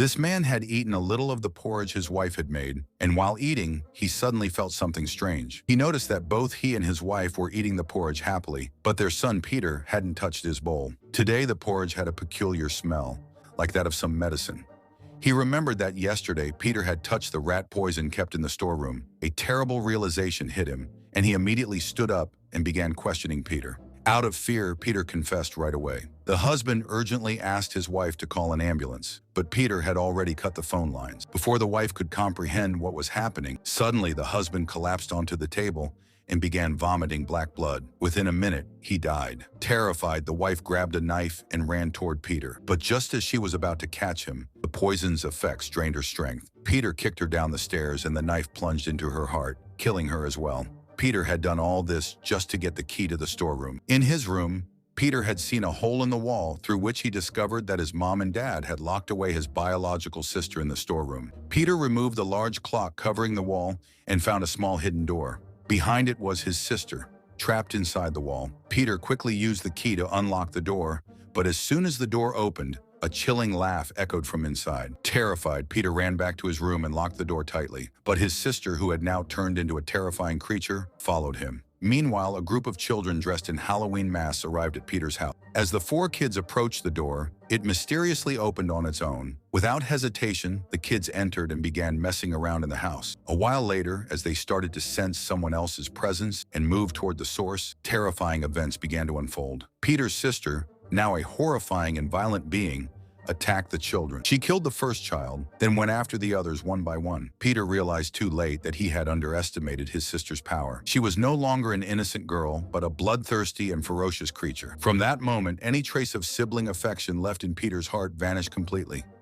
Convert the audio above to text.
This man had eaten a little of the porridge his wife had made, and while eating, he suddenly felt something strange. He noticed that both he and his wife were eating the porridge happily, but their son Peter hadn't touched his bowl. Today, the porridge had a peculiar smell, like that of some medicine. He remembered that yesterday Peter had touched the rat poison kept in the storeroom. A terrible realization hit him, and he immediately stood up and began questioning Peter. Out of fear, Peter confessed right away. The husband urgently asked his wife to call an ambulance, but Peter had already cut the phone lines. Before the wife could comprehend what was happening, suddenly the husband collapsed onto the table and began vomiting black blood. Within a minute, he died. Terrified, the wife grabbed a knife and ran toward Peter. But just as she was about to catch him, the poison's effects drained her strength. Peter kicked her down the stairs and the knife plunged into her heart, killing her as well. Peter had done all this just to get the key to the storeroom. In his room, Peter had seen a hole in the wall through which he discovered that his mom and dad had locked away his biological sister in the storeroom. Peter removed the large clock covering the wall and found a small hidden door. Behind it was his sister, trapped inside the wall. Peter quickly used the key to unlock the door, but as soon as the door opened, a chilling laugh echoed from inside. Terrified, Peter ran back to his room and locked the door tightly. But his sister, who had now turned into a terrifying creature, followed him. Meanwhile, a group of children dressed in Halloween masks arrived at Peter's house. As the four kids approached the door, it mysteriously opened on its own. Without hesitation, the kids entered and began messing around in the house. A while later, as they started to sense someone else's presence and move toward the source, terrifying events began to unfold. Peter's sister, now a horrifying and violent being, attacked the children. She killed the first child, then went after the others one by one. Peter realized too late that he had underestimated his sister's power. She was no longer an innocent girl, but a bloodthirsty and ferocious creature. From that moment, any trace of sibling affection left in Peter's heart vanished completely.